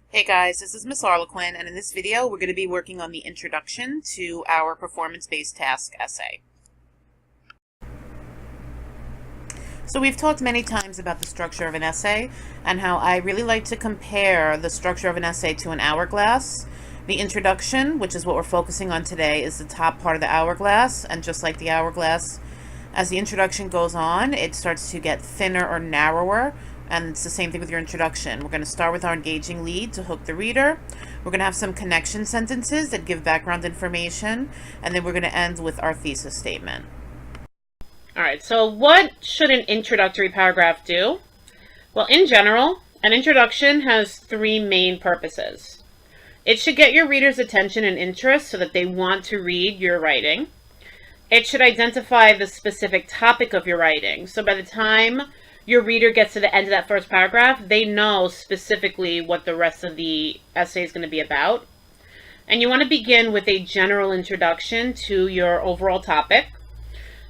Hey guys, this is Miss Arlequin, and in this video we're going to be working on the introduction to our performance-based task essay. So we've talked many times about the structure of an essay and how I really like to compare the structure of an essay to an hourglass. The introduction, which is what we're focusing on today, is the top part of the hourglass, and just like the hourglass, as the introduction goes on, it starts to get thinner or narrower. And it's the same thing with your introduction. We're going to start with our engaging lead to hook the reader. We're going to have some connection sentences that give background information. And then we're going to end with our thesis statement. All right, so what should an introductory paragraph do? Well, in general, an introduction has three main purposes. It should get your reader's attention and interest so that they want to read your writing. It should identify the specific topic of your writing. So by the time your reader gets to the end of that first paragraph, they know specifically what the rest of the essay is going to be about. And you want to begin with a general introduction to your overall topic.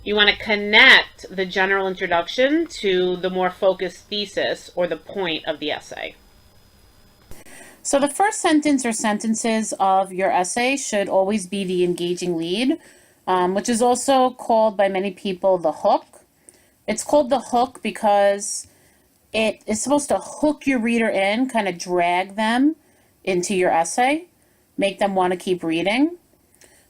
You want to connect the general introduction to the more focused thesis or the point of the essay. So the first sentence or sentences of your essay should always be the engaging lead, which is also called by many people the hook. It's called the hook because it is supposed to hook your reader in, kind of drag them into your essay, make them want to keep reading.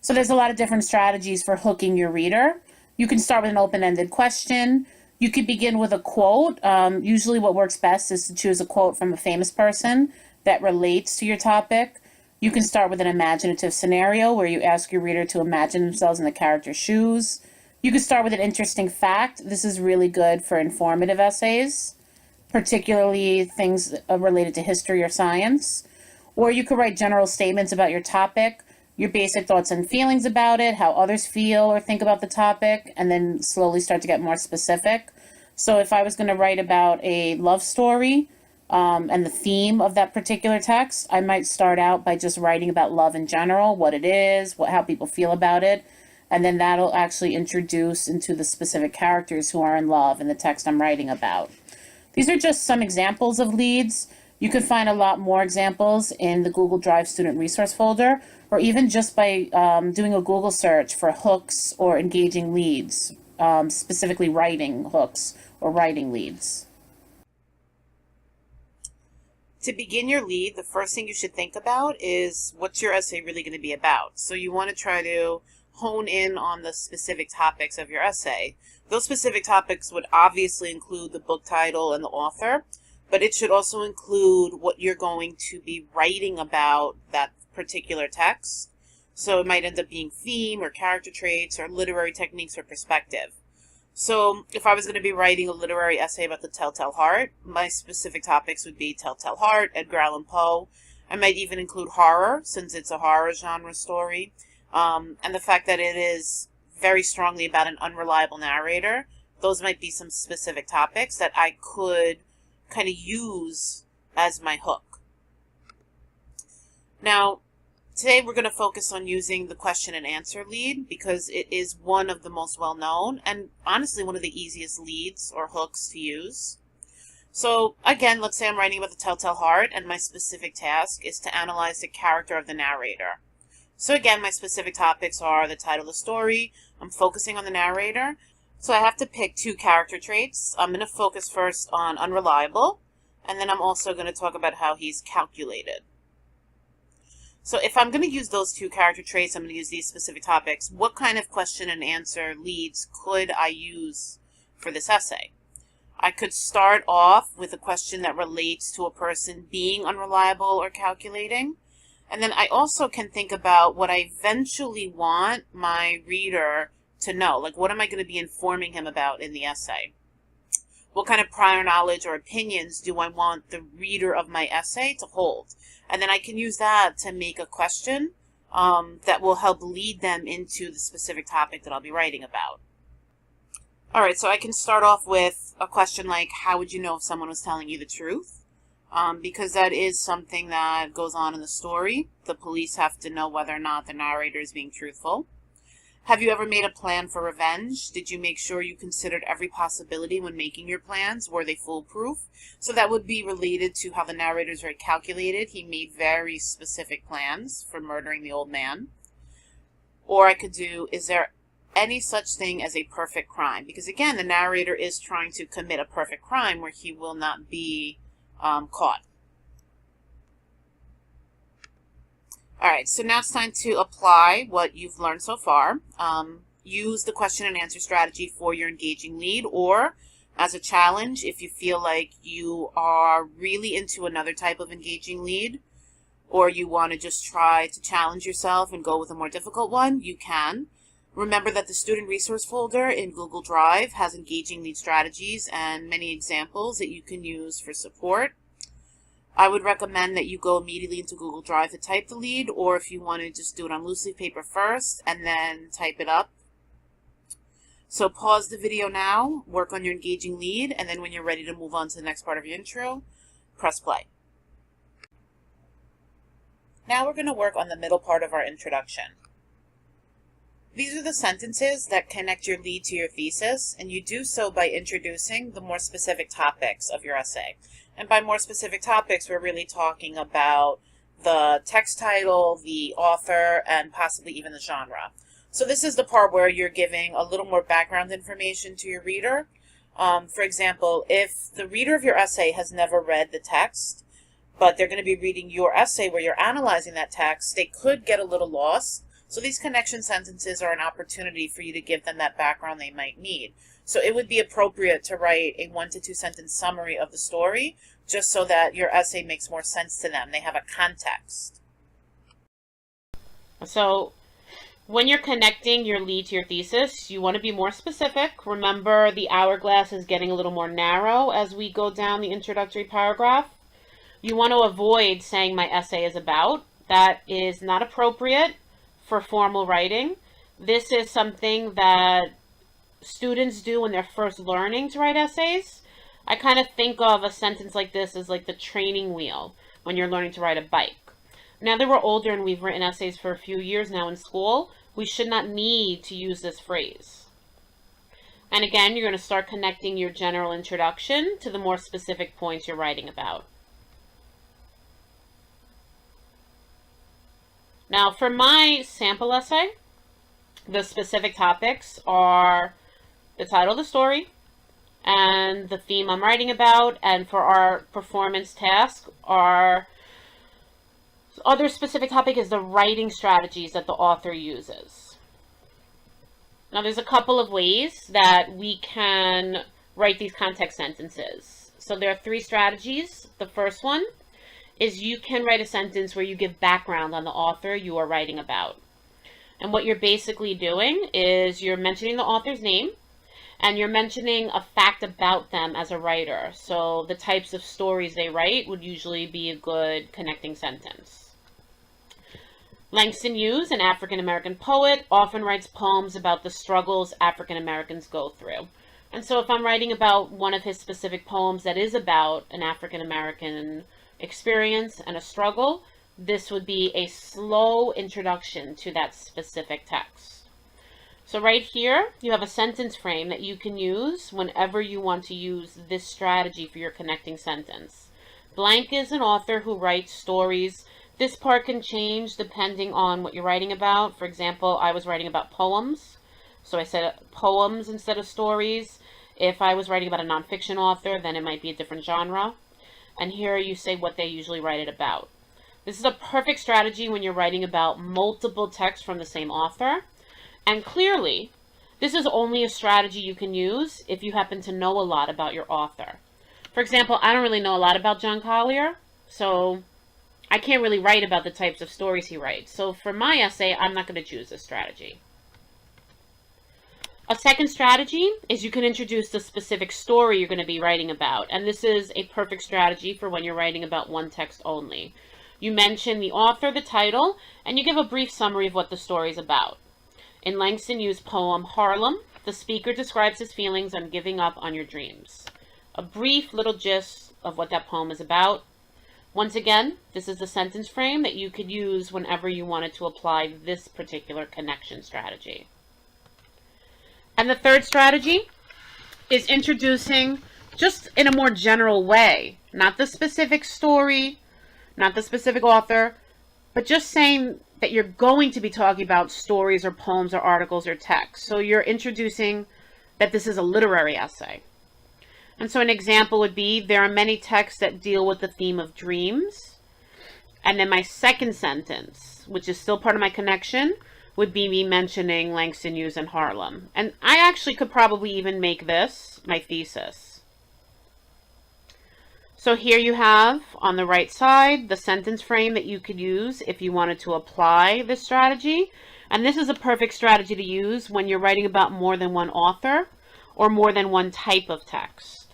So there's a lot of different strategies for hooking your reader. You can start with an open-ended question. You could begin with a quote. Usually what works best is to choose a quote from a famous person that relates to your topic. You can start with an imaginative scenario where you ask your reader to imagine themselves in the character's shoes. You can start with an interesting fact. This is really good for informative essays, particularly things related to history or science. Or you could write general statements about your topic, your basic thoughts and feelings about it, how others feel or think about the topic, and then slowly start to get more specific. So if I was going to write about a love story and the theme of that particular text, I might start out by just writing about love in general, what it is, how people feel about it. And then that'll actually introduce into the specific characters who are in love in the text I'm writing about. These are just some examples of leads. You can find a lot more examples in the Google Drive student resource folder, or even just by doing a Google search for hooks or engaging leads, specifically writing hooks or writing leads. To begin your lead, the first thing you should think about is what's your essay really going to be about. So you want to try to hone in on the specific topics of your essay. Those specific topics would obviously include the book title and the author, but it should also include what you're going to be writing about that particular text. So it might end up being theme or character traits or literary techniques or perspective. So if I was going to be writing a literary essay about the Telltale Heart, my specific topics would be Telltale Heart, Edgar Allan Poe. I might even include horror, since it's a horror genre story. And the fact that it is very strongly about an unreliable narrator. Those might be some specific topics that I could kind of use as my hook. Now, today we're going to focus on using the question and answer lead because it is one of the most well-known and honestly one of the easiest leads or hooks to use. So again, let's say I'm writing about the Telltale Heart and my specific task is to analyze the character of the narrator. So again, my specific topics are the title of the story, I'm focusing on the narrator, so I have to pick two character traits. I'm going to focus first on unreliable, and then I'm also going to talk about how he's calculated. So if I'm going to use those two character traits, I'm going to use these specific topics, what kind of question and answer leads could I use for this essay? I could start off with a question that relates to a person being unreliable or calculating. And then I also can think about what I eventually want my reader to know. Like, what am I going to be informing him about in the essay? What kind of prior knowledge or opinions do I want the reader of my essay to hold? And then I can use that to make a question that will help lead them into the specific topic that I'll be writing about. All right, so I can start off with a question like, how would you know if someone was telling you the truth? Because that is something that goes on in the story. The police have to know whether or not the narrator is being truthful. Have you ever made a plan for revenge? Did you make sure you considered every possibility when making your plans? Were they foolproof? So that would be related to how the narrator is very calculated. He made very specific plans for murdering the old man. Or I could do, is there any such thing as a perfect crime? Because again, the narrator is trying to commit a perfect crime where he will not be caught. All right, so now it's time to apply what you've learned so far. Use the question and answer strategy for your engaging lead, or as a challenge, if you feel like you are really into another type of engaging lead, or you want to just try to challenge yourself and go with a more difficult one, you can. Remember that the student resource folder in Google Drive has engaging lead strategies and many examples that you can use for support. I would recommend that you go immediately into Google Drive to type the lead, or if you want to just do it on loose leaf paper first and then type it up. So pause the video now, work on your engaging lead, and then when you're ready to move on to the next part of your intro, press play. Now we're going to work on the middle part of our introduction. These are the sentences that connect your lead to your thesis, and you do so by introducing the more specific topics of your essay. And by more specific topics, we're really talking about the text title, the author, and possibly even the genre. So this is the part where you're giving a little more background information to your reader. For example, if the reader of your essay has never read the text, but they're going to be reading your essay where you're analyzing that text, they could get a little lost. So these connection sentences are an opportunity for you to give them that background they might need. So it would be appropriate to write a 1 to 2 sentence summary of the story, just so that your essay makes more sense to them. They have a context. So when you're connecting your lead to your thesis, you want to be more specific. Remember, the hourglass is getting a little more narrow as we go down the introductory paragraph. You want to avoid saying my essay is about. That is not appropriate for formal writing. This is something that students do when they're first learning to write essays. I kind of think of a sentence like this as like the training wheel when you're learning to ride a bike. Now that we're older and we've written essays for a few years now in school, we should not need to use this phrase. And again, you're going to start connecting your general introduction to the more specific points you're writing about. Now for my sample essay, the specific topics are the title of the story and the theme I'm writing about, and for our performance task, our other specific topic is the writing strategies that the author uses. Now there's a couple of ways that we can write these context sentences. So there are 3 strategies. The first one is you can write a sentence where you give background on the author you are writing about. And what you're basically doing is you're mentioning the author's name, and you're mentioning a fact about them as a writer. So the types of stories they write would usually be a good connecting sentence. Langston Hughes, an African-American poet, often writes poems about the struggles African Americans go through. And so if I'm writing about one of his specific poems that is about an African American experience and a struggle, this would be a slow introduction to that specific text. So right here, you have a sentence frame that you can use whenever you want to use this strategy for your connecting sentence. Blank is an author who writes stories. This part can change depending on what you're writing about. For example, I was writing about poems, so I said poems instead of stories. If I was writing about a nonfiction author, then it might be a different genre. And here you say what they usually write it about. This is a perfect strategy when you're writing about multiple texts from the same author. And clearly, this is only a strategy you can use if you happen to know a lot about your author. For example, I don't really know a lot about John Collier, so I can't really write about the types of stories he writes. So for my essay, I'm not going to choose this strategy. A second strategy is you can introduce the specific story you're going to be writing about. And this is a perfect strategy for when you're writing about one text only. You mention the author, the title, and you give a brief summary of what the story is about. In Langston Hughes' poem Harlem, the speaker describes his feelings on giving up on your dreams. A brief little gist of what that poem is about. Once again, this is the sentence frame that you could use whenever you wanted to apply this particular connection strategy. And the third strategy is introducing just in a more general way, not the specific story, not the specific author, but just saying that you're going to be talking about stories or poems or articles or texts. So you're introducing that this is a literary essay. And so an example would be, there are many texts that deal with the theme of dreams. And then my second sentence, which is still part of my connection, would be me mentioning Langston Hughes and Harlem. And I actually could probably even make this my thesis. So here you have on the right side the sentence frame that you could use if you wanted to apply this strategy. And this is a perfect strategy to use when you're writing about more than one author or more than one type of text.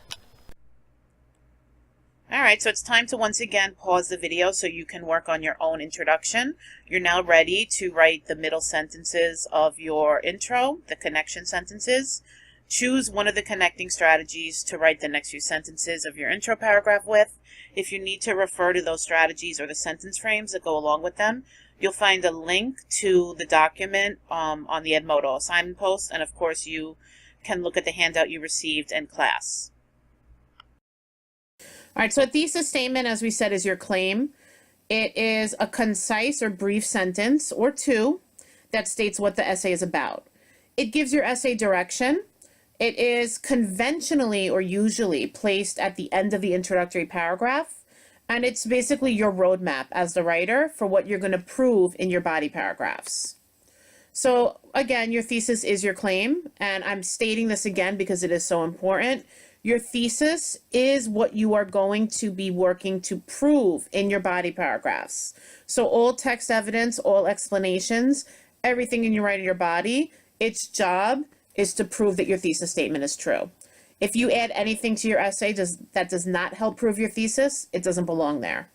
All right, so it's time to once again pause the video so you can work on your own introduction. You're now ready to write the middle sentences of your intro, the connection sentences. Choose one of the connecting strategies to write the next few sentences of your intro paragraph with. If you need to refer to those strategies or the sentence frames that go along with them, you'll find a link to the document on the Edmodo assignment post, and of course you can look at the handout you received in class. All right, so a thesis statement, as we said, is your claim. It is a concise or brief sentence or two that states what the essay is about. It gives your essay direction. It is conventionally or usually placed at the end of the introductory paragraph, and it's basically your roadmap as the writer for what you're going to prove in your body paragraphs. So again, your thesis is your claim, and I'm stating this again because it is so important. Your thesis is what you are going to be working to prove in your body paragraphs. So all text evidence, all explanations, everything in your writing your body, its job is to prove that your thesis statement is true. If you add anything to your essay that does not help prove your thesis, it doesn't belong there.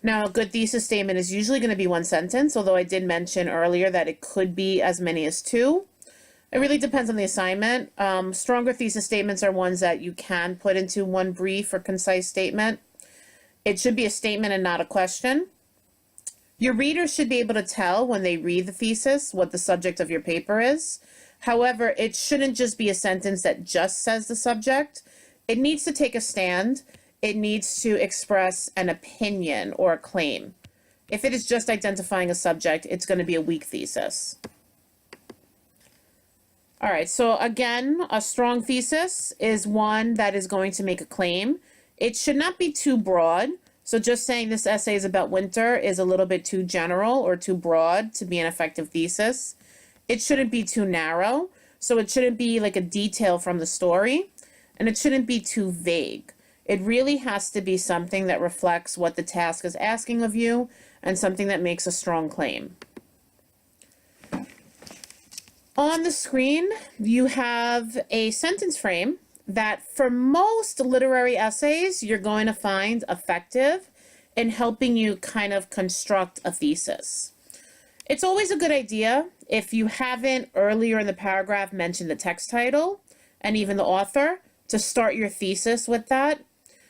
Now, a good thesis statement is usually going to be one sentence, although I did mention earlier that it could be as many as two. It really depends on the assignment. Stronger thesis statements are ones that you can put into one brief or concise statement. It should be a statement and not a question. Your readers should be able to tell when they read the thesis what the subject of your paper is. However, it shouldn't just be a sentence that just says the subject. It needs to take a stand. It needs to express an opinion or a claim. If it is just identifying a subject, it's going to be a weak thesis. All right, so again, a strong thesis is one that is going to make a claim. It should not be too broad. So just saying this essay is about winter is a little bit too general or too broad to be an effective thesis. It shouldn't be too narrow. So it shouldn't be like a detail from the story, and it shouldn't be too vague. It really has to be something that reflects what the task is asking of you and something that makes a strong claim. On the screen, you have a sentence frame that for most literary essays, you're going to find effective in helping you kind of construct a thesis. It's always a good idea if you haven't earlier in the paragraph mentioned the text title and even the author to start your thesis with that.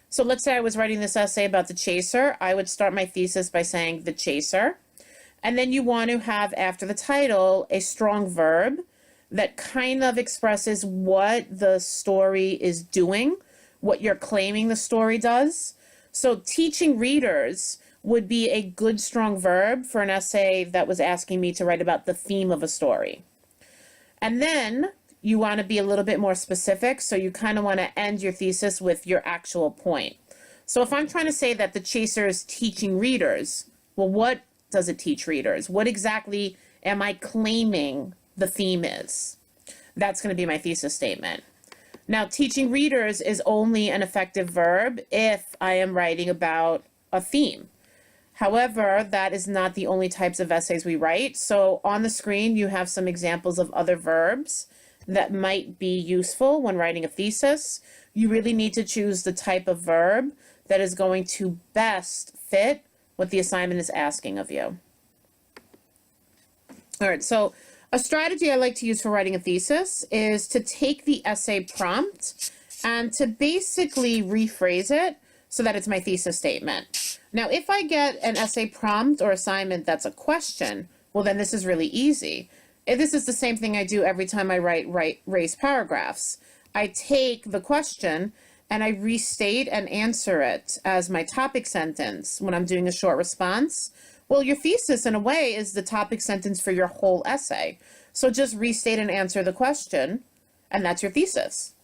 So let's say I was writing this essay about the chaser. I would start my thesis by saying the chaser. And then you want to have after the title a strong verb that kind of expresses what the story is doing, what you're claiming the story does. So teaching readers would be a good strong verb for an essay that was asking me to write about the theme of a story. And then you want to be a little bit more specific, so you kind of want to end your thesis with your actual point. So if I'm trying to say that the chaser is teaching readers, well, what does it teach readers? What exactly am I claiming the theme is? That's going to be my thesis statement. Now, teaching readers is only an effective verb if I am writing about a theme. However, that is not the only types of essays we write. So on the screen, you have some examples of other verbs that might be useful when writing a thesis. You really need to choose the type of verb that is going to best fit what the assignment is asking of you. All right, so a strategy I like to use for writing a thesis is to take the essay prompt and to basically rephrase it so that it's my thesis statement. Now, if I get an essay prompt or assignment that's a question, well, then this is really easy. this is the same thing I do every time I write race paragraphs. I take the question and I restate and answer it as my topic sentence when I'm doing a short response. Well, your thesis, in a way, is the topic sentence for your whole essay. So just restate and answer the question, and that's your thesis.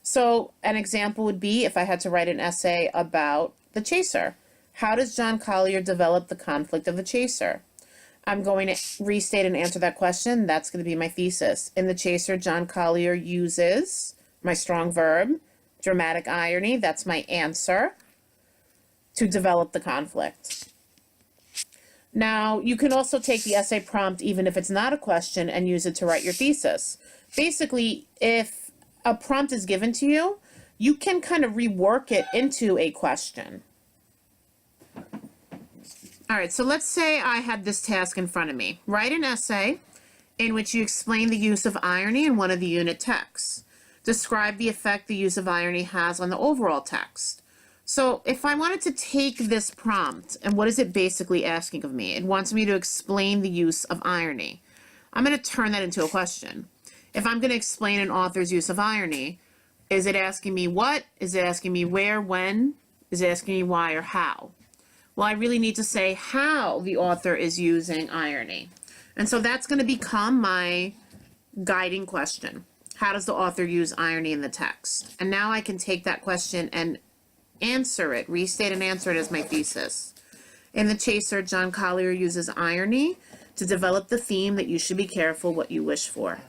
So an example would be if I had to write an essay about the chaser. How does John Collier develop the conflict of the chaser? I'm going to restate and answer that question. That's going to be my thesis. In The Chaser, John Collier uses my strong verb, dramatic irony, that's my answer, to develop the conflict. Now, you can also take the essay prompt, even if it's not a question, and use it to write your thesis. Basically, if a prompt is given to you, you can kind of rework it into a question. All right, so let's say I had this task in front of me. Write an essay in which you explain the use of irony in one of the unit texts. Describe the effect the use of irony has on the overall text. So if I wanted to take this prompt, and what is it basically asking of me? It wants me to explain the use of irony. I'm going to turn that into a question. If I'm going to explain an author's use of irony, is it asking me what? Is it asking me where, when? Is it asking me why or how? Well, I really need to say how the author is using irony. And so that's going to become my guiding question. How does the author use irony in the text? And now I can take that question and answer it, restate and answer it as my thesis. In The Chaser, John Collier uses irony to develop the theme that you should be careful what you wish for.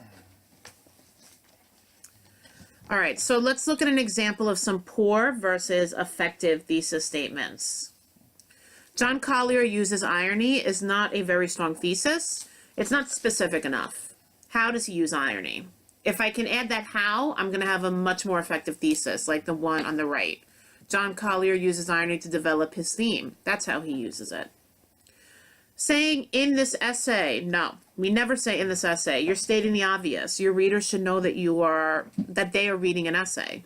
All right, so let's look at an example of some poor versus effective thesis statements. John Collier uses irony is not a very strong thesis. It's not specific enough. How does he use irony? If I can add that how, I'm going to have a much more effective thesis, like the one on the right. John Collier uses irony to develop his theme. That's how he uses it. Saying in this essay, no, we never say in this essay. You're stating the obvious. Your readers should know that they are reading an essay.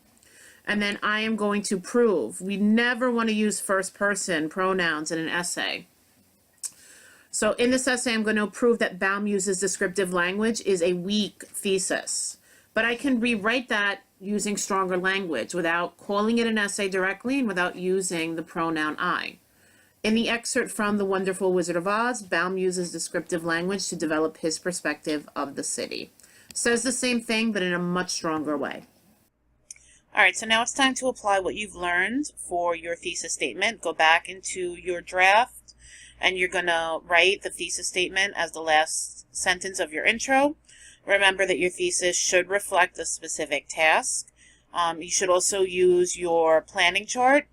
And then I am going to prove. We never want to use first person pronouns in an essay. So in this essay, I'm going to prove that Baum uses descriptive language is a weak thesis. But I can rewrite that using stronger language without calling it an essay directly and without using the pronoun I. In the excerpt from The Wonderful Wizard of Oz, Baum uses descriptive language to develop his perspective of the city. Says the same thing, but in a much stronger way. All right, so now it's time to apply what you've learned for your thesis statement. Go back into your draft, and you're going to write the thesis statement as the last sentence of your intro. Remember that your thesis should reflect a specific task. You should also use your planning chart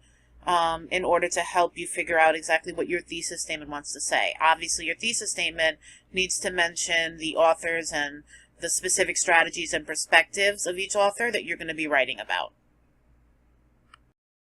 in order to help you figure out exactly what your thesis statement wants to say. Obviously, your thesis statement needs to mention the authors and the specific strategies and perspectives of each author that you're going to be writing about.